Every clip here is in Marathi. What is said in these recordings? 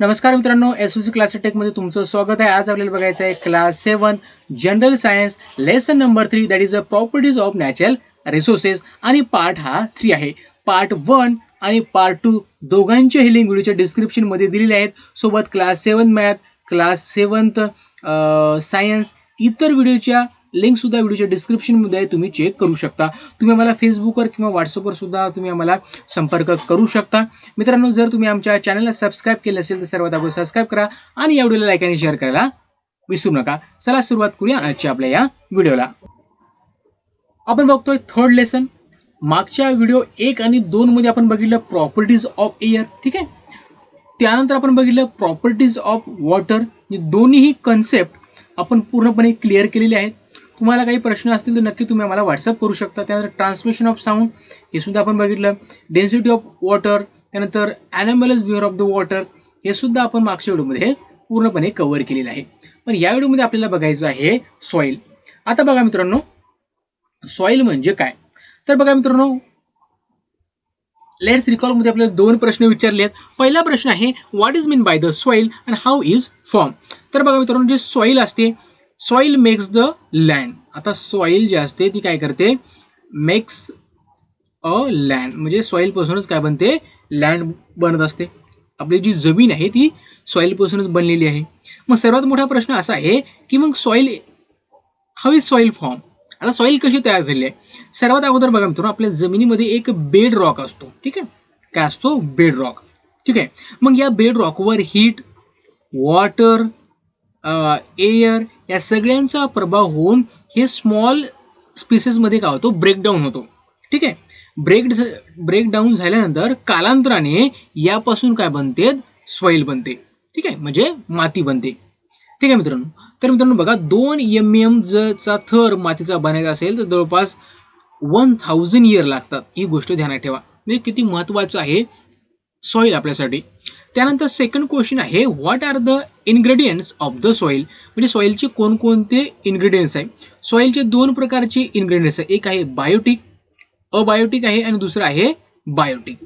नमस्कार मित्रांनो, एसओसी क्लास टेकमध्ये तुमचं स्वागत आहे. आज आपल्याला बघायचं आहे class 7 general science lesson number 3 that is a properties of natural resources आणि पार्ट हा 3 आहे. पार्ट 1 आणि पार्ट 2 दोघांचे हे लिंक व्हिडिओच्या डिस्क्रिप्शनमध्ये दिलेले आहेत. सोबत क्लास 7 मॅथ, क्लास 7 सायन्स इतर व्हिडिओच्या लिंक सुद्धा व्हिडिओच्या डिस्क्रिप्शनमध्ये आहे, तुम्ही चेक करू शकता. तुम्ही आम्हाला फेसबुकवर किंवा व्हॉट्सअपवर सुद्धा तुम्ही आम्हाला संपर्क करू शकता. मित्रांनो, जर तुम्ही आमच्या चॅनलला सबस्क्राईब केलं असेल तर सर्वात अगोदर सबस्क्राईब करा आणि या व्हिडिओला लाईक आणि शेअर करायला विसरू नका. चला सुरुवात करूया आजच्या आपल्या या व्हिडिओला. आपण बघतोय थर्ड लेसन. मागच्या व्हिडिओ 1 आणि 2 मध्ये आपण बघितलं प्रॉपर्टीज ऑफ एअर, ठीक आहे. त्यानंतर आपण बघितलं प्रॉपर्टीज ऑफ वॉटर. दोन्हीही कन्सेप्ट आपण पूर्णपणे क्लिअर केलेले आहेत. तुम्हाला काही प्रश्न असतील तर नक्की तुम्ही आम्हाला व्हॉट्सअप करू शकता. त्यानंतर ट्रान्समिशन ऑफ साऊंड हे सुद्धा आपण बघितलं. डेन्सिटी ऑफ वॉटर, त्यानंतर animals behaviour of the water हे सुद्धा आपण मागच्या व्हिडिओमध्ये पूर्णपणे कव्हर केलेलं आहे. पण या व्हिडिओमध्ये आपल्याला बघायचं आहे सॉईल. आता बघा मित्रांनो, सॉईल म्हणजे काय तर बघा मित्रांनो, लेट्स रिकॉल मध्ये आपल्याला 2 प्रश्न विचारले आहेत. पहिला प्रश्न आहे what is mean by the soil and how is form. तर बघा मित्रांनो, जे सॉईल असते, सॉईल मेक्स द लँड. आता सॉईल जे असते ती काय करते, मेक्स अ लँड, म्हणजे सॉईल पासूनच काय बनते, लँड बनत असते. आपली जी जमीन आहे ती सॉईल पासूनच बनलेली आहे. मग सर्वात मोठा प्रश्न असा आहे की मग soil, how is soil form. आता सॉईल कशी तयार झाली आहे. सर्वात अगोदर बघा मित्रांनो, आपल्या जमिनीमध्ये एक बेड रॉक असतो, ठीक आहे. काय असतो, बेड रॉक, ठीक आहे. मग या बेड रॉकवर हीट, वॉटर, एअर या सगळ्यांचा प्रभाव होऊन हे स्मॉल स्पीसेसमध्ये काय होतो, ब्रेकडाऊन होतो, ठीक आहे. ब्रेकडाऊन झाल्यानंतर कालांतराने यापासून काय बनते, सॉईल बनते, ठीक आहे, म्हणजे माती बनते, ठीक आहे मित्रांनो. तर मित्रांनो बघा, 2 mm चा थर मातीचा बनायचा असेल तर जवळपास 1000 इयर लागतात. ही गोष्ट ध्यानात ठेवा, म्हणजे किती महत्वाचं आहे सॉईल आपल्यासाठी. त्यानंतर सेकंड क्वेश्चन आहे what are the ingredients of the soil. म्हणजे सॉईलचे कोणकोणते इन्ग्रेडियंट्स आहे. सॉईलचे 2 प्रकारचे इन्ग्रेडियंट्स आहे. एक आहे बायोटिक, अबायोटिक आहे, आणि दुसरं आहे बायोटिक.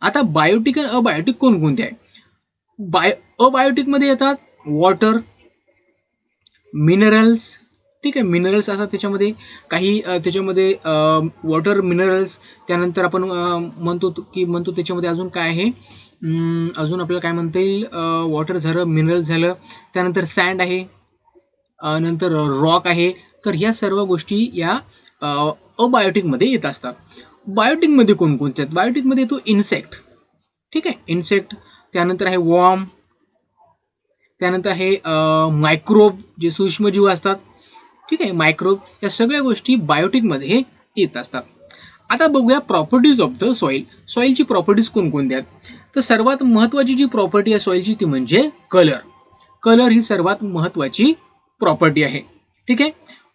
आता बायोटिक आणि अबायोटिक कोणकोणते आहे. अबायोटिक मध्ये येतात वॉटर, मिनरल्स, ठीक आहे. मिनरल्स असतात त्याच्यामध्ये काही, त्याच्यामध्ये वॉटर, मिनरल्स. त्यानंतर आपण म्हणतो त्याच्यामध्ये अजून काय आहे, अजून आपल्याला काय म्हणता येईल, वॉटर झालं, मिनरल्स झालं, त्यानंतर सँड आहे, नंतर रॉक आहे. तर ह्या सर्व गोष्टी या अबायोटिकमध्ये येत असतात. बायोटिकमध्ये कोणकोणते आहेत. बायोटिकमध्ये येतो इन्सेक्ट, ठीक आहे, इन्सेक्ट. त्यानंतर आहे वॉर्म, त्यानंतर आहे मायक्रोब, जे सूक्ष्मजीव असतात, ठीक आहे, मायक्रोब. या सगळ्या गोष्टी बायोटिकमध्ये येत असतात. आता बघूया प्रॉपर्टीज ऑफ द सॉईल. सॉईलची प्रॉपर्टीज कोणकोणत्या आहेत. तर सर्वात महत्त्वाची जी प्रॉपर्टी आहे सॉईलची ती म्हणजे कलर. कलर ही सर्वात महत्त्वाची प्रॉपर्टी आहे, ठीक आहे.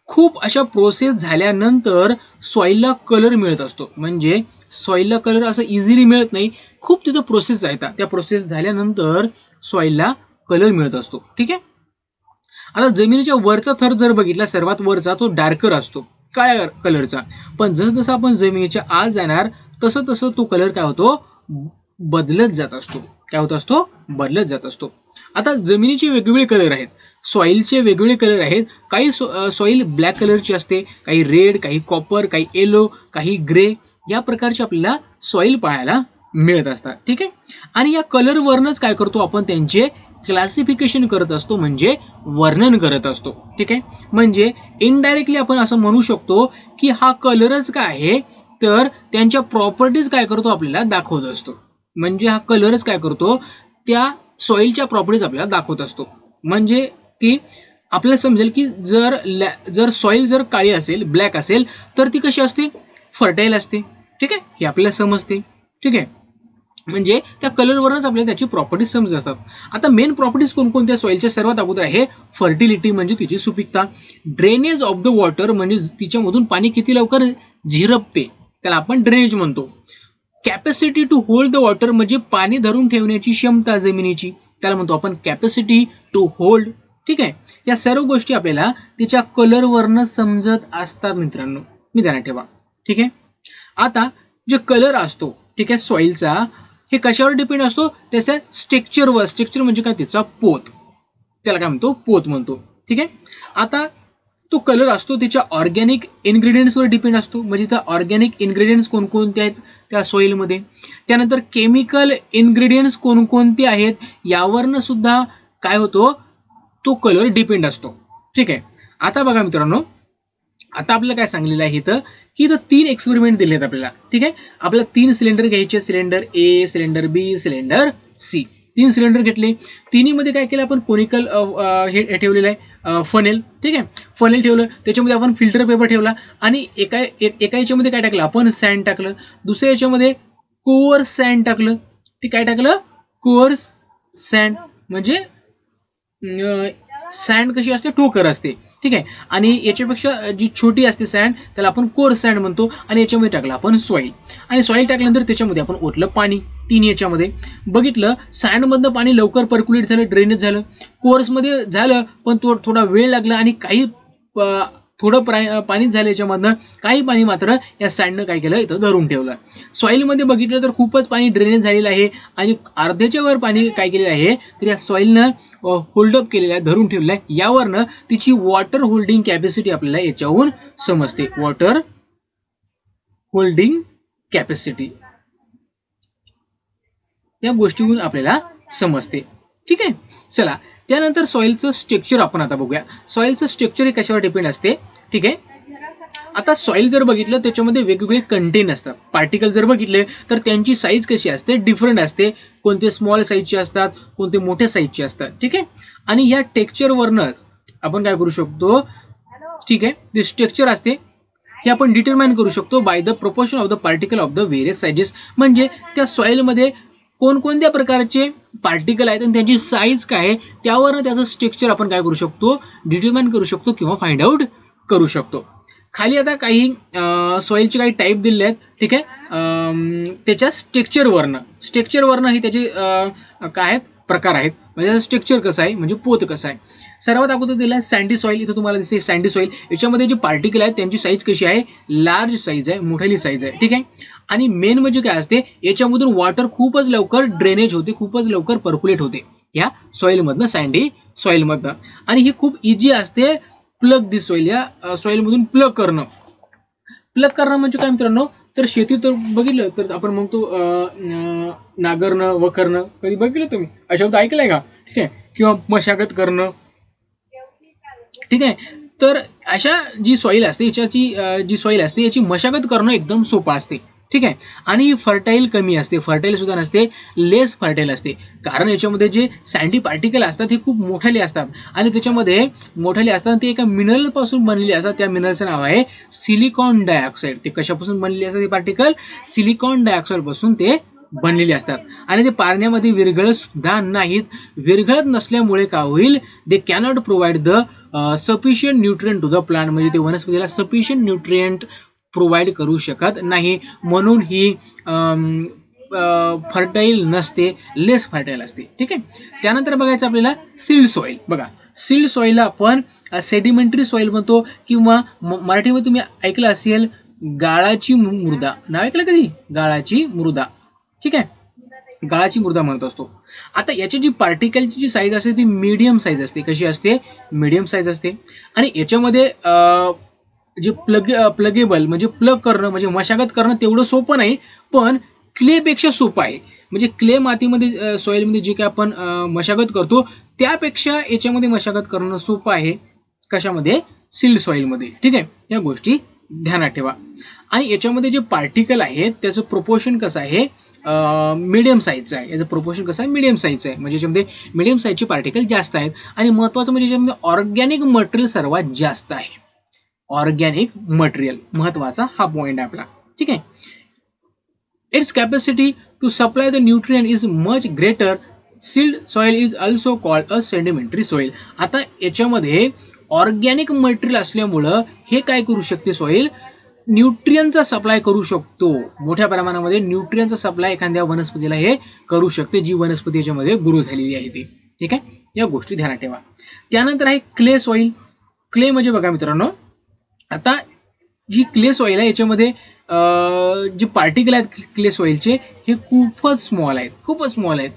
खूप अशा प्रोसेस झाल्यानंतर सॉईलला कलर मिळत असतो. म्हणजे सॉईलला कलर असं इझिली मिळत नाही, खूप तिथं प्रोसेस आहेत. त्या प्रोसेस झाल्यानंतर सॉईलला कलर मिळत असतो, ठीक आहे. आता जमिनीच्या वरचा थर जर बघितला, सर्वात वरचा तो डार्कर असतो, काळ्या कलरचा. पण जसं जसं आपण जमिनीच्या आत जाणार तसं तसं तो कलर काय होतो, बदलत जात असतो. काय होत असतो, बदलत जात असतो. आता जमिनीचे वेगवेगळे कलर आहेत, सॉईलचे वेगवेगळे कलर आहेत. काही सॉईल ब्लॅक कलरची असते, काही रेड, काही कॉपर, काही येलो, काही ग्रे. या प्रकारचे आपल्याला सॉईल पाहायला मिळत असतात, ठीक आहे. आणि या कलरवरनच काय करतो आपण, त्यांचे क्लासिफिकेशन करत असतो, म्हणजे वर्णन करत असतो, ठीक आहे. म्हणजे इनडायरेक्टली आपण असं म्हणू शकतो की हा कलरच काय आहे, तर त्यांच्या प्रॉपर्टीज काय करतो, आपल्याला दाखवत असतो. म्हणजे हा कलरच काय करतो, त्या सॉईलच्या प्रॉपर्टीज आपल्याला दाखवत असतो. म्हणजे की आपल्याला समजेल की जर सॉईल जर काळी असेल, ब्लॅक असेल, तर ती कशी असते, फर्टाईल असते, ठीक आहे. हे आपल्याला समजते, ठीक आहे. म्हणजे त्या कलरवरच आपल्याला त्याची प्रॉपर्टीज समजत असतात. आता मेन प्रॉपर्टीज कोणकोणत्या सॉईलच्या, सर्वात अगोदर आहे फर्टिलिटी, म्हणजे तिची सुपीकता. ड्रेनेज ऑफ द वॉटर, म्हणजे तिच्यामधून पाणी किती लवकर झिरपते, त्याला आपण ड्रेनेज म्हणतो. Capacity to hold the water, म्हणजे पाणी धरून ठेवण्याची क्षमता जमिनीची, त्याला म्हणतो आपण कॅपॅसिटी टू होल्ड, ठीक आहे. या सर्व गोष्टी आपल्याला तिच्या कलरवरनं समजत असतात मित्रांनो, मी ध्यानात ठेवा, ठीक आहे. आता जे कलर असतो, ठीक आहे, सॉईलचा, हे कशावर डिपेंड असतो, त्याच्या स्ट्रक्चरवर. स्ट्रक्चर म्हणजे काय, त्याचा पोत, त्याला काय म्हणतो, पोत म्हणतो. ठीक आहे. आता तो कलर असतो त्याच्या ऑर्गॅनिक इन्ग्रेडियंट्सवर डिपेंड असतो, म्हणजे त्या ऑर्गॅनिक इन्ग्रेडियंट्स कोणकोणते आहेत त्या सॉईलमध्ये. त्यानंतर केमिकल इन्ग्रेडियंट्स कोणकोणते आहेत यावरनं सुद्धा काय होतो, तो कलर डिपेंड असतो. ठीक आहे. आता बघा मित्रांनो, आता आपल्याला काय सांगलेलं आहे इथं, की इथं 3 एक्सपेरिमेंट दिले आहेत आपल्याला. ठीक आहे. आपल्याला 3 सिलेंडर घ्यायचे, सिलेंडर ए, सिलेंडर बी, सिलेंडर सी. 3 सिलेंडर घेतले. तिन्हीमध्ये काय केलं आपण, कोनिकल हे ठेवलेलं आहे, फनेल. ठीक आहे. फनेल ठेवलं, त्याच्यामध्ये आपण फिल्टर पेपर ठेवला आणि एका याच्यामध्ये काय टाकलं आपण, सँड टाकलं. दुसऱ्या याच्यामध्ये कोअर्स सँड टाकलं. ते काय टाकलं, कोअर्स सँड, म्हणजे सँड कशी असते, ठोकर असते. ठीक आहे. आणि याच्यापेक्षा जी छोटी असते सँड त्याला आपण कोअर्स सँड म्हणतो. आणि याच्यामध्ये टाकलं आपण सॉईल. आणि सॉईल टाकल्यानंतर त्याच्यामध्ये आपण ओतलं पाणी. 3 याच्यामध्ये बघितलं, सँडमधनं पाणी लवकर पर्क्युलेट झालं, ड्रेनेज झालं. कोअर्समध्ये झालं पण थोडा वेळ लागला आणि काही थोडं पाणीच झालं याच्यामधनं, काही पाणी मात्र या सँडनं काय केलं, इथं धरून ठेवलं. सॉईलमध्ये बघितलं तर खूपच पाणी ड्रेनेज झालेलं आहे आणि अर्ध्याच्या वर पाणी काय केलेलं आहे, तर या सॉईलनं होल्डअप केलेलं आहे, धरून ठेवलेलं आहे. यावरनं तिची वॉटर होल्डिंग कॅपॅसिटी आपल्याला याच्याहून समजते. वॉटर होल्डिंग कॅपॅसिटी या गोष्टीहून आपल्याला समजते. ठीक आहे. चला, त्यानंतर सॉईलचं स्ट्रक्चर आपण आता बघूया. सॉईलचं स्ट्रक्चर हे कशावर डिपेंड असते. ठीक आहे. आता सॉईल जर बघितलं त्याच्यामध्ये वेगवेगळे कंटेन असतात. पार्टिकल जर बघितले तर त्यांची साईज कशी असते, डिफरंट असते. कोणते स्मॉल साईजचे असतात, कोणते मोठ्या साईजचे असतात. ठीक आहे. आणि या टेक्स्चरवरनंच आपण काय करू शकतो, ठीक आहे, जे स्ट्रक्चर असते हे आपण डिटरमाइन करू शकतो by the proportion of the particle of the various sizes. म्हणजे त्या सॉईलमध्ये कोणकोणत्या प्रकारचे पार्टिकल आहेत आणि त्यांची साईज काय आहे त्यावरनं त्याचं स्ट्रक्चर आपण काय करू शकतो, डिटरमाइन करू शकतो किंवा फाइंड आउट करू शकतो. खाली आता काही सॉईलचे काही टाईप दिलेले आहेत. ठीक आहे. त्याच्या स्ट्रक्चरवरनं हे त्याचे काय आहेत, प्रकार आहेत. म्हणजे स्ट्रक्चर कसं आहे, म्हणजे पोत कसं आहे. सर्वात अगोदर दिला आहे सँडी सॉईल. इथं तुम्हाला दिसते सँडी सॉईल. याच्यामध्ये जे पार्टिकल आहेत त्यांची साईज कशी आहे, लार्ज साईज आहे, मोठ्याली साईज आहे. ठीक आहे. आणि मेन म्हणजे काय असते, याच्यामधून वॉटर खूपच लवकर ड्रेनेज होते, खूपच लवकर पर्क्युलेट होते या सॉईलमधनं, सँडी सॉईलमधनं. आणि ही खूप इझी असते प्लग दी सॉईल, या सॉईलमधून प्लग करणं. प्लग करणं म्हणजे काय मित्रांनो, तर शेतीत तर बघितलं तर आपण म्हणतो नांगरणं, वखरणं. कधी बघितलं तुम्ही अशा शब्द ऐकलाय का. ठीक आहे. किंवा मशागत करणं. ठीक आहे. तर अशा जी सॉईल असते याच्याची जी सॉईल असते याची मशागत करणं एकदम सोपं असते. ठीक आहे. आणि फर्टाईल कमी असते, फर्टाईल सुद्धा नसते, लेस फर्टाईल असते. कारण याच्यामध्ये जे सँडी पार्टिकल असतात हे खूप मोठाले असतात आणि त्याच्यामध्ये मोठाले असतात ते एका मिनरल पासून बनलेले असतात. त्या मिनरलचं नाव आहे सिलिकॉन डायऑक्साईड. ते कशापासून बनलेले असतात, ते पार्टिकल सिलिकॉन डायऑक्साईड पासून ते बनलेले असतात. आणि ते पाण्यामध्ये विरघळत सुद्धा नाहीत. विरघळत नसल्यामुळे काय होईल, they cannot provide the sufficient nutrient to the plant. म्हणजे ते वनस्पतीला सफिशियंट न्यूट्रिएंट प्रोव्हाइड करू शकत नाही, म्हणून ही फर्टाईल नसते, लेस फर्टाईल असते. ठीक आहे. त्यानंतर बघायचं आपल्याला सील्ड सॉईल. बघा, सील्ड सॉईलला आपण सेडिमेंटरी सॉईल म्हणतो किंवा मराठीमध्ये तुम्ही ऐकलं असेल गाळाची मृदा. नाव ऐकलं कधी, गाळाची मृदा. ठीक आहे. गाळाची मृदा म्हणत असतो. आता याची जी पार्टिकलची जी साईज असते ती मीडियम साईज असते. कशी असते, मीडियम साईज असते. आणि याच्यामध्ये जे प्लगेबल म्हणजे प्लग करणं, म्हणजे मशागत करणं तेवढं सोपं नाही, पण क्लेपेक्षा सोपं आहे. म्हणजे क्ले मातीमध्ये सॉईलमध्ये जे काय आपण मशागत करतो त्यापेक्षा याच्यामध्ये मशागत करणं सोपं आहे. कशामध्ये, सील्ड सॉईलमध्ये. ठीक आहे. या गोष्टी ध्यानात ठेवा. आणि याच्यामध्ये जे पार्टिकल आहेत त्याचं प्रोपोर्शन कसं आहे, मिडियम साईजचं आहे. याचं प्रोपोर्शन कसं आहे, मिडियम साईजचं आहे. म्हणजे याच्यामध्ये मिडियम साईजचे पार्टिकल जास्त आहेत. आणि महत्त्वाचं म्हणजे याच्यामध्ये ऑर्गॅनिक मटेरियल सर्वात जास्त आहे. ऑर्गॅनिक मटेरियल महत्वाचा हा पॉइंट आहे आपला. ठीक आहे. Its capacity to supply the nutrient is much greater. Silt soil is also called a sedimentary soil. आता याच्यामध्ये ऑर्गॅनिक मटेरियल असल्यामुळं हे काय करू शकते, सॉईल न्यूट्रियनचा सप्लाय करू शकतो. मोठ्या प्रमाणामध्ये न्यूट्रियनचा सप्लाय एखाद्या वनस्पतीला हे करू शकते, जी वनस्पती याच्यामध्ये ग्रो झालेली आहे ती. ठीक आहे. या गोष्टी ध्यानात ठेवा. त्यानंतर आहे क्ले सॉईल. क्ले म्हणजे बघा मित्रांनो, आता जी क्ले सॉईल आहे याच्यामध्ये जे पार्टिकल आहेत क्ले सॉईलचे हे खूपच स्मॉल आहेत,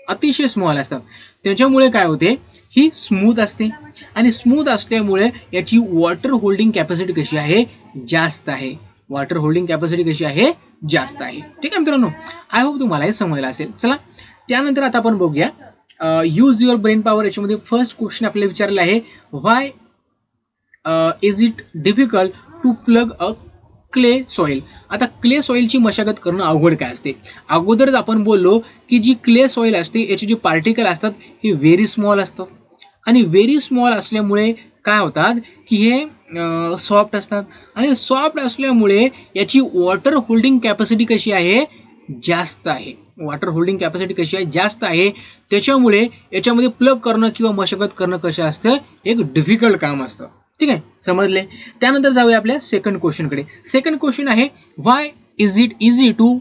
अतिशय स्मॉल असतात. त्याच्यामुळे काय होते, ही स्मूथ असते आणि स्मूथ असल्यामुळे याची वॉटर होल्डिंग कॅपॅसिटी कशी आहे, जास्त आहे. वॉटर होल्डिंग कॅपॅसिटी कशी आहे, जास्त आहे. ठीक आहे मित्रांनो, आय होप तुम्हाला हे समजलं असेल. चला त्यानंतर आता आपण बघूया यूज युअर ब्रेन पॉवर. याच्यामध्ये फर्स्ट क्वेश्चन आपल्याला विचारलेला आहे, why is it difficult to plug a clay soil. आता क्ले सॉईलची मशागत करणं अवघड काय असते. अगोदरच आपण बोललो की जी क्ले सॉईल असते याचे जे पार्टिकल असतात हे व्हेरी स्मॉल असतं आणि व्हेरी स्मॉल असल्यामुळे काय होतात की हे सॉफ्ट असतात आणि सॉफ्ट असल्यामुळे याची वॉटर होल्डिंग कॅपॅसिटी कशी आहे, जास्त आहे. वॉटर होल्डिंग कॅपॅसिटी कशी आहे, जास्त आहे. त्याच्यामुळे याच्यामध्ये प्लग करणं किंवा मशागत करणं कसं असतं, एक डिफिकल्ट काम असतं. ठीक आहे, समजले. त्यानंतर जाऊया आपल्या सेकंड क्वेश्चनकडे. सेकंड क्वेश्चन आहे, why is it easy to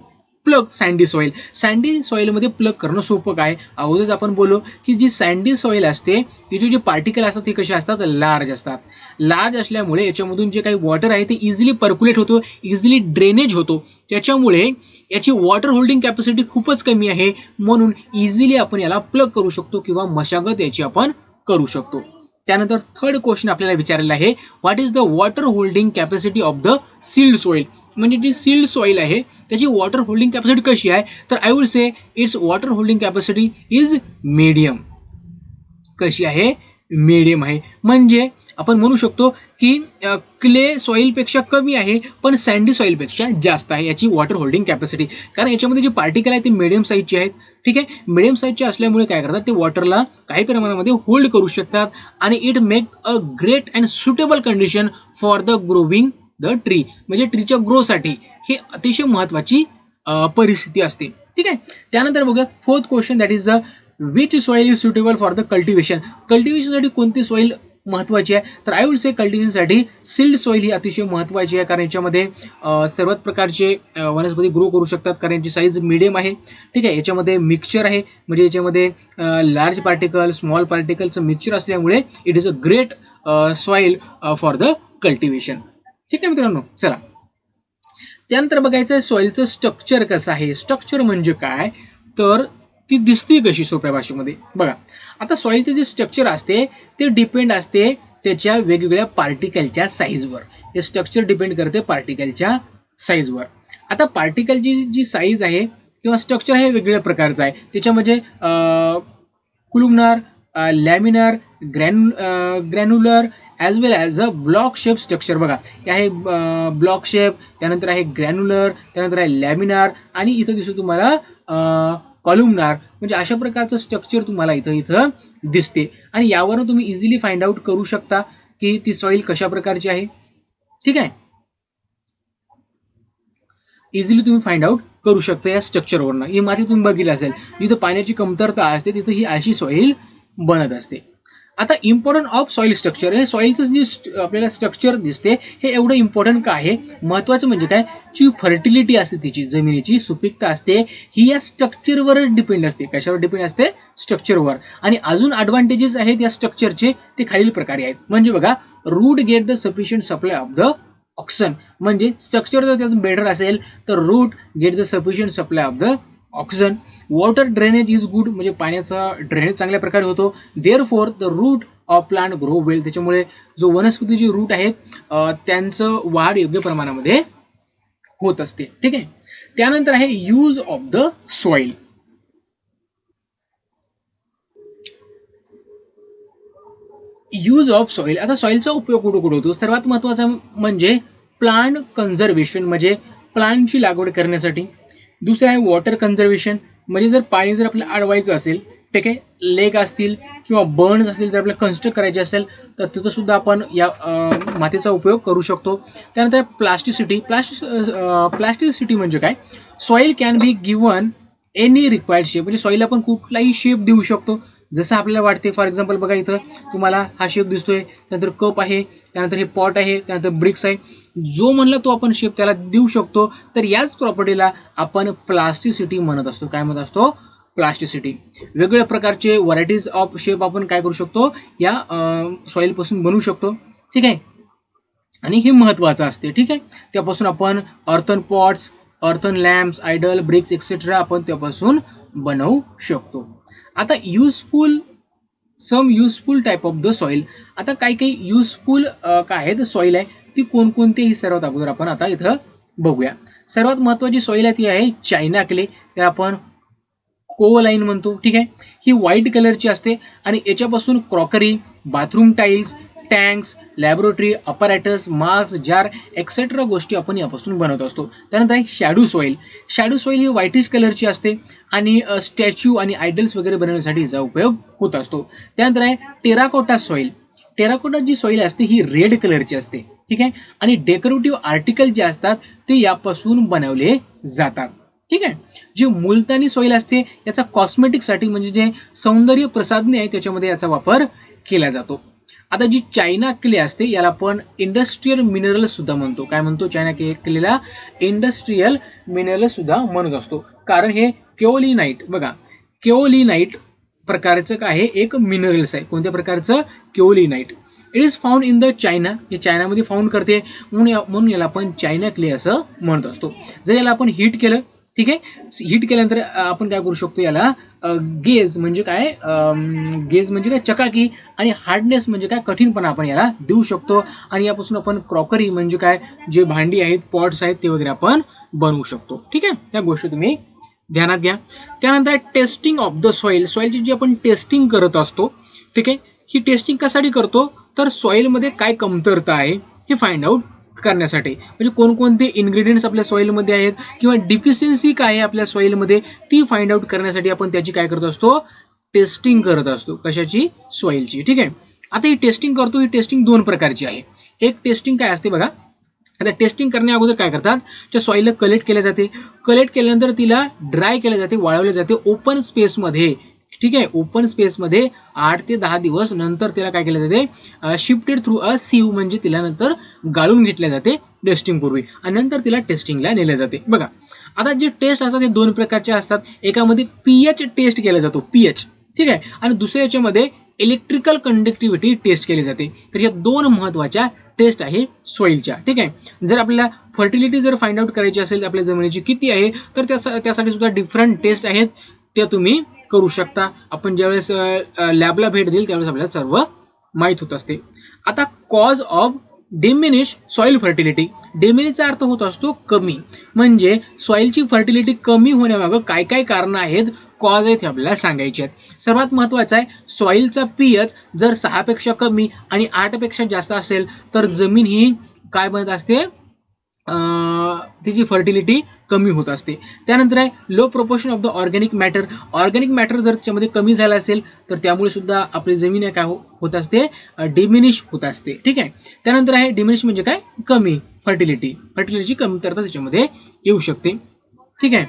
plug sandy soil. Sandy सॉईलमध्ये प्लग करणं सोपं काय. अगोदरच आपण बोललो की जी सँडी सॉईल असते तिचे जे पार्टिकल असतात ते कसे असतात, लार्ज असतात. लार्ज असल्यामुळे याच्यामधून जे काही वॉटर आहे ते इझिली पर्क्युलेट होतो, इझिली ड्रेनेज होतो. त्याच्यामुळे याची वॉटर होल्डिंग कॅपॅसिटी खूपच कमी आहे, म्हणून इझिली आपण याला प्लग करू शकतो किंवा मशागत याची आपण करू शकतो. त्यानंतर थर्ड क्वेश्चन आपल्याला विचारलेला आहे, what is the water holding capacity of the silt soil. म्हणजे जी सील्ड सॉईल आहे त्याची वॉटर होल्डिंग कॅपॅसिटी कशी आहे, तर I would say it's water holding capacity is medium. कशी आहे, मीडियम आहे. म्हणजे आपण म्हणू शकतो की क्ले सॉईलपेक्षा कमी आहे पण सँडी सॉईलपेक्षा जास्त आहे याची वॉटर होल्डिंग कॅपॅसिटी. कारण याच्यामध्ये जे पार्टिकल आहेत ते मिडियम साईजचे आहेत. ठीक आहे, मिडियम साईजचे असल्यामुळे काय करतात, ते वॉटरला काही प्रमाणामध्ये होल्ड करू शकतात आणि it make a great and suitable condition for the growing the tree. म्हणजे ट्रीच्या ग्रोसाठी ही अतिशय महत्त्वाची परिस्थिती असते. ठीक आहे. त्यानंतर बघूया fourth question, that is the which soil is suitable for the cultivation. कल्टिवेशनसाठी कोणती सॉईल महत्त्वाची आहे, तर आय वुड से कल्टिवेशनसाठी सील्ड सॉईल ही अतिशय महत्त्वाची आहे. कारण याच्यामध्ये सर्वात प्रकारचे वनस्पती ग्रो करू शकतात कारण याची साईज मिडियम आहे. ठीक आहे, याच्यामध्ये मिक्सचर आहे, म्हणजे याच्यामध्ये लार्ज पार्टिकल स्मॉल पार्टिकलचं मिक्सचर असल्यामुळे it is a great soil for the cultivation. ठीक आहे मित्रांनो, चला त्यानंतर बघायचं सॉईलचं स्ट्रक्चर कसं आहे. स्ट्रक्चर म्हणजे काय, तर ती दिसते कशी सोप्या भाषेमध्ये बघा. आता सॉईलचे जे स्ट्रक्चर असते ते डिपेंड असते त्याच्या वेगवेगळ्या पार्टिकलच्या साईजवर. हे स्ट्रक्चर डिपेंड करते पार्टिकलच्या साईजवर. आता पार्टिकलची जी साईज आहे किंवा स्ट्रक्चर आहे वेगवेगळ्या प्रकारचं आहे. त्याच्यामध्ये columnar, laminar, granular as well as a block shape structure. बघा हे आहे ब्लॉक शेप, त्यानंतर आहे ग्रॅन्युलर, त्यानंतर आहे लॅमिनार आणि इथं दिसतो तुम्हाला कॉलुमनार. म्हणजे अशा प्रकारचं स्ट्रक्चर तुम्हाला इथं दिसते आणि यावरून तुम्ही इझिली फाइंड आउट करू शकता की ती सॉईल कशा प्रकारची आहे. ठीक आहे, इझिली तुम्ही फाइंड आउट करू शकता या स्ट्रक्चरवरनं. ही माती तुम्ही बघितली असेल, जिथं पाण्याची कमतरता असते तिथं ही अशी सॉईल बनत असते. आता इम्पॉर्टंट ऑफ सॉईल स्ट्रक्चर, हे सॉईलचं जे आपल्याला स्ट्रक्चर दिसते हे एवढं इम्पॉर्टंट का आहे, महत्त्वाचं म्हणजे काय, जी फर्टिलिटी असते तिची जमिनीची सुपीकता असते ही या स्ट्रक्चरवरच डिपेंड असते. कशावर डिपेंड असते, स्ट्रक्चरवर. आणि अजून ॲडव्हान्टेजेस आहेत या स्ट्रक्चरचे, ते खालील प्रकारे आहेत. म्हणजे बघा, root get the sufficient supply of the oxygen. म्हणजे स्ट्रक्चर जर त्याचं बेटर असेल तर root get the sufficient supply of the oxygen. Water drainage is good, म्हणजे पाण्याचा ड्रेनेज चांगल्या प्रकारे होतो. Therefore the root of plant grow well. त्याच्यामुळे जो वनस्पतीचे रूट आहेत त्यांचं वाढ योग्य प्रमाणामध्ये होत असते. ठीक आहे. त्यानंतर आहे use of the soil. Use of soil. आता सॉईलचा उपयोग कुठं कुठं होतो, सर्वात महत्त्वाचा म्हणजे प्लांट कन्झर्वेशन, म्हणजे प्लांटची लागवड करण्यासाठी. दुसरं आहे वॉटर कन्झर्वेशन, म्हणजे जर पाणी जर आपल्याला अडवायचं असेल, ठीक आहे, लेक असतील किंवा बर्न्स असतील, जर आपल्याला कन्स्ट्रक्ट करायचे असेल तर तिथं सुद्धा आपण या मातीचा उपयोग करू शकतो. त्यानंतर प्लास्टिसिटी. प्लास्टिसिटी म्हणजे काय, soil can be given any required shape, म्हणजे सॉईल आपण कुठलाही शेप देऊ शकतो जसं आपल्याला वाटते. फॉर एक्झाम्पल बघा, इथं तुम्हाला हा शेप दिसतोय, त्यानंतर कप आहे, त्यानंतर हे पॉट आहे, त्यानंतर ब्रिक्स आहे. जो म्हणला तो आपण शेप त्याला देऊ शकतो. तर याच प्रॉपर्टीला आपण प्लास्टिसिटी म्हणत असतो. काय म्हणत असतो, प्लास्टिसिटी. वेगवेगळ्या प्रकारचे व्हरायटीज ऑफ शेप आपण काय करू शकतो, या सॉईलपासून बनवू शकतो. ठीक आहे. आणि हे महत्त्वाचं असते. ठीक आहे, त्यापासून आपण earthen pots, earthen lamps, idol, bricks etcetera आपण त्यापासून बनवू शकतो. आता useful type of the soil. आता काही काही युजफुल काय आहे तर सॉईल आहे ती कोणकोणती सर्वात अगोदर आपण आता इथं बघूया. सर्वात महत्त्वाची सॉईल आहे ती आहे चायना क्ले, त्याला आपण कोवलाईन म्हणतो. ठीक आहे, ही व्हाईट कलरची असते आणि याच्यापासून crockery, bathroom tiles, tanks, laboratory apparatus, mask, jar etcetera गोष्टी आपण यापासून बनवत असतो. त्यानंतर आहे शॅडो सॉईल. शॅडो सॉईल ही व्हाईटिश कलरची असते आणि स्टॅच्यू आणि आयडल्स वगैरे बनवण्यासाठी याचा उपयोग होत असतो. त्यानंतर आहे टेराकोटा सॉईल. टेराकोटा जी सॉईल असते ही रेड कलरची असते. ठीक आहे, आणि डेकोरेटिव्ह आर्टिकल जे असतात ते यापासून बनवले जातात. ठीक आहे, जी मुलतानी सॉईल असते याचा कॉस्मेटिकसाठी म्हणजे जे सौंदर्य प्रसाधने आहे त्याच्यामध्ये याचा वापर केला जातो. आता जी चायना क्ले असते याला आपण इंडस्ट्रियल मिनरल सुद्धा म्हणतो. काय म्हणतो? चायना क्लेला इंडस्ट्रियल मिनरल सुद्धा म्हणत असतो, कारण हे केओलिनाइट, बघा केओलिनाइट प्रकारचं काय आहे, एक मिनरल्स आहे. कोणत्या प्रकारचं? Kaolinite. It is found in the China, हे चायनामध्ये फाउंड करते म्हणून याला आपण चायना क्ले असं म्हणत असतो. जर याला आपण हीट केलं, ठीक आहे, हीट केल्यानंतर आपण काय करू शकतो, याला गेज म्हणजे काय, गेज म्हणजे काय, चकाकी, आणि हार्डनेस म्हणजे काय, कठीणपणा आपण याला देऊ शकतो. आणि यापासून आपण क्रॉकरी म्हणजे काय, जे भांडी आहेत, पॉट्स आहेत ते वगैरे आपण बनवू शकतो. ठीक आहे, त्या गोष्टी तुम्ही ध्यानात घ्या. त्यानंतर टेस्टिंग ऑफ द सॉईल. सॉईलची जी आपण टेस्टिंग करत असतो, ठीक आहे, ही टेस्टिंग कशासाठी करतो, तर सॉईलमध्ये काय कमतरता आहे हे फाइंड आउट करण्यासाठी. म्हणजे कोणकोणते इन्ग्रेडियंट्स आपल्या सॉईलमध्ये आहेत किंवा डिफिशियन्सी काय आहे आपल्या सॉईलमध्ये ती फाइंड आउट करण्यासाठी आपण त्याची काय करत असतो, टेस्टिंग करत असतो. कशाची? सॉईलची. ठीक आहे, आता ही टेस्टिंग करतो, ही टेस्टिंग दोन प्रकारची आहे. एक टेस्टिंग काय असते बघा, आता टेस्टिंग करण्या अगोदर काय करतात, त्या सॉईलला कलेक्ट केल्या जाते. कलेक्ट केल्यानंतर तिला ड्राय केल्या जाते, वाळवले जाते ओपन स्पेसमध्ये. ठीक आहे, ओपन स्पेसमध्ये 8 ते 10 दिवस नंतर तिला काय केलं जाते, शिफ्टेड थ्रू अ सीव म्हणजे तिला नंतर गाळून घेतल्या जाते टेस्टिंग पूर्वी, आणि नंतर तिला टेस्टिंगला नेले जाते. बघा, आता जे टेस्ट असतात ते दोन प्रकारचे असतात. एकामध्ये पीएच टेस्ट केला जातो, पीएच, ठीक आहे, आणि दुसऱ्या याच्यामध्ये इलेक्ट्रिकल कंडक्टिव्हिटी टेस्ट केली जाते. तर या दोन महत्त्वाच्या टेस्ट आहे सॉईलच्या. ठीक आहे, जर आपल्याला फर्टिलिटी जर फाइंड आउट करायची असेल आपल्या जमिनीची किती आहे, तर त्यासाठी सुद्धा डिफरंट टेस्ट आहेत, त्या तुम्ही करू शकता. आपण ज्यावेळेस लॅबला भेट देईल त्यावेळेस आपल्याला सर्व माहीत होत असते. आता cause of diminish soil fertility. डिमिनिशचा अर्थ होत असतो कमी, म्हणजे सॉईलची फर्टिलिटी कमी होण्यामागं काय काय कारणं आहेत, कॉज आहेत हे आपल्याला सांगायचे आहेत. सर्वात महत्त्वाचं आहे, सॉईलचा पीएच जर 6 पेक्षा कमी आणि 8 पेक्षा जास्त असेल तर जमीन ही काय बनत असते, तिची फर्टिलिटी कमी होत असते. त्यानंतर आहे low proportion of the organic matter. Organic matter जर त्याच्यामध्ये कमी झाला असेल तर त्यामुळे सुद्धा आपली जमीन काय होत असते, डिमिनिश होत असते. ठीक आहे, त्यानंतर आहे डिमिनिश म्हणजे काय, कमी फर्टिलिटीची कमतरता त्याच्यामध्ये येऊ शकते. ठीक आहे,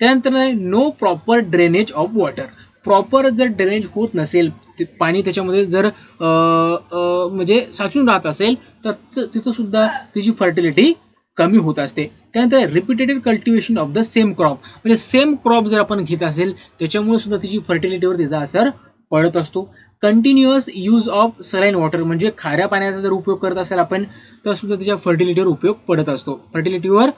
त्यानंतर no proper drainage of water. Proper जर ड्रेनेज होत नसेल, पाणी त्याच्यामध्ये जर म्हणजे साचून राहत असेल तर तिथं सुद्धा तिची फर्टिलिटी कमी होत असते. त्यानंतर repeated cultivation of the same crop, म्हणजे सेम क्रॉप जर आपण घेत असेल त्याच्यामुळे सुद्धा तिची फर्टिलिटीवर त्याचा असर पडत असतो. Continuous use of saline water, म्हणजे खाऱ्या पाण्याचा जर उपयोग करत असेल आपण तर सुद्धा त्याच्या फर्टिलिटीवर उपयोग पडत असतो, फर्टिलिटीवर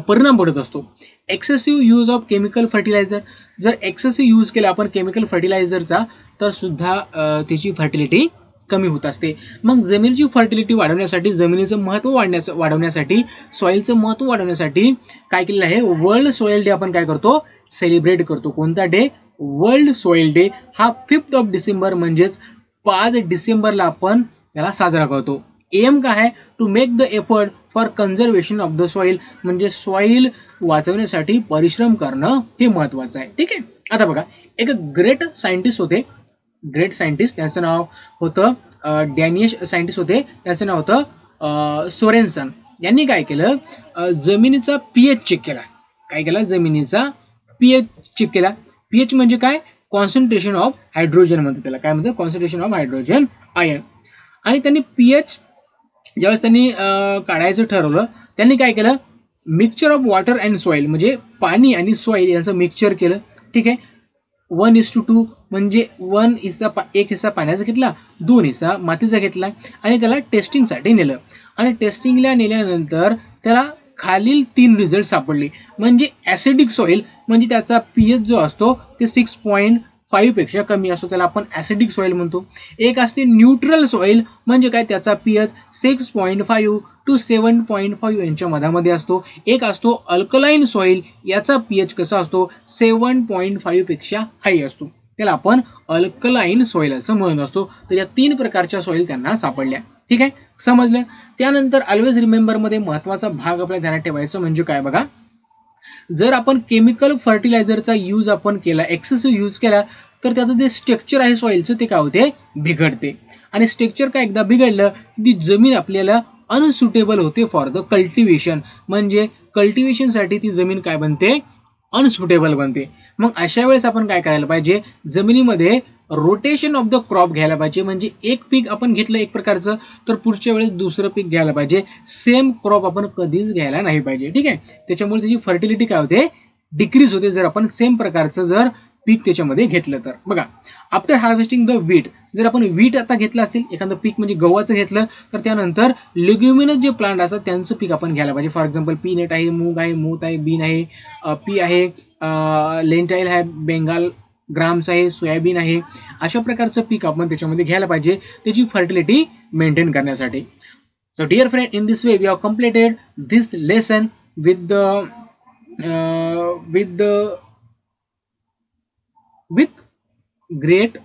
परिणाम पडत असतो. Excessive use of chemical fertiliser. जर एक्सेसिव्ह यूज केला आपण केमिकल फर्टिलायझरचा तर सुद्धा त्याची फर्टिलिटी कमी होत असते. मग जमिनीची फर्टिलिटी वाढवण्यासाठी, जमिनीचं महत्त्व वाढवण्यासाठी, सॉईलचं महत्त्व वाढवण्यासाठी काय केलेलं आहे, वर्ल्ड सॉईल डे आपण काय करतो, सेलिब्रेट करतो. कोणता डे? World soil day. हा 5 डिसेंबर म्हणजेच 5 डिसेंबरला आपण त्याला साजरा करतो. एम काय आहे, to make the effort for conservation of the soil, म्हणजे सॉईल वाचवण्यासाठी परिश्रम करणं हे महत्त्वाचं आहे. ठीक आहे, आता बघा, एक ग्रेट सायंटिस्ट होते, ग्रेट सायंटिस्ट, त्याचं नाव होतं डॅनिश सायंटिस्ट होते, त्याचं नाव होतं सोरेन्सन. यांनी काय केलं, जमिनीचा पीएच चेक केला. काय केला? जमिनीचा पीएच चेक केला. पीएच म्हणजे काय, कॉन्सन्ट्रेशन ऑफ हायड्रोजन म्हणतात त्याला. काय म्हणतात? Concentration of hydrogen ion. आणि त्यांनी पीएच ज्यावेळेस त्यांनी काढायचं ठरवलं, त्यांनी काय केलं, mixture of water and soil, म्हणजे पाणी आणि सॉईल यांचं मिक्सचर केलं. ठीक आहे, 1:2 म्हणजे एक हिस्सा पाण्याचा घेतला, 2 हिस्सा मातीचा घेतला आणि त्याला टेस्टिंगसाठी नेलं आणि टेस्टिंगला नेल्यानंतर त्याला खालील 3 रिझल्ट सापडले. म्हणजे ॲसिडिक सॉईल म्हणजे त्याचा पीएच जो असतो ते 6.5 पेक्षा कमी असतो, त्याला आपण ॲसिडिक सॉईल म्हणतो. एक असते न्यूट्रल सॉईल म्हणजे काय, त्याचा पीएच 6.5 टू 7.5 यांच्या मधामध्ये असतो. एक असतो अल्कलाईन सॉईल, याचा पीएच कसा असतो 7.5 पेक्षा हाई असतो, त्याला आपण अल्कलाईन सॉईल असं म्हणत असतो. तर या 3 प्रकारच्या सॉईल त्यांना सापडल्या. ठीक आहे, समजलं. त्यानंतर ऑलवेज रिमेंबरमध्ये महत्वाचा भाग आपल्या ध्यानात ठेवायचा म्हणजे काय बघा, जर आपण केमिकल फर्टिलायझरचा यूज आपण केला, एक्सेसिव्ह यूज केला, तर त्याचं जे स्ट्रक्चर आहे सॉईलचं ते काय होते, बिघडते. आणि स्ट्रक्चर काय एकदा बिघडलं ती जमीन आपल्याला अनसुटेबल होते फॉर द कल्टिवेशन. म्हणजे कल्टिवेशनसाठी ती जमीन काय बनते, अनसुटेबल बनते. मग अशा वेळेस आपण काय करायला पाहिजे, जमिनीमध्ये रोटेशन ऑफ द क्रॉप घ्यायला पाहिजे. म्हणजे एक पीक आपण घेतलं एक प्रकारचं, तर पुढच्या वेळेस दुसरं पीक घ्यायला पाहिजे. सेम क्रॉप आपण कधीच घ्यायला नाही पाहिजे. ठीक आहे, त्याच्यामुळे त्याची फर्टिलिटी काय होते, डिक्रीज होते, जर आपण सेम प्रकारचं जर पीक त्याच्यामध्ये घेतलं तर. बघा, आफ्टर हार्वेस्टिंग द वीट, जर आपण वीट आता घेतलं असेल, एखादं पीक म्हणजे गव्हाचं घेतलं, तर त्यानंतर लेग्युमिनस जे प्लांट असतात त्यांचं पीक आपण घ्यायला पाहिजे. फॉर एक्झाम्पल पीनट आहे, मूग आहे, मूत आहे, बीन आहे, पी आहे, लेंटाईल आहे, बेंगाल ग्राम्स आहे, सोयाबीन आहे. अशा प्रकारचं पीक आपण त्याच्यामध्ये घ्यायला पाहिजे त्याची फर्टिलिटी मेंटेन करण्यासाठी. So dear friend, in this way we have completed this lesson with the with the with great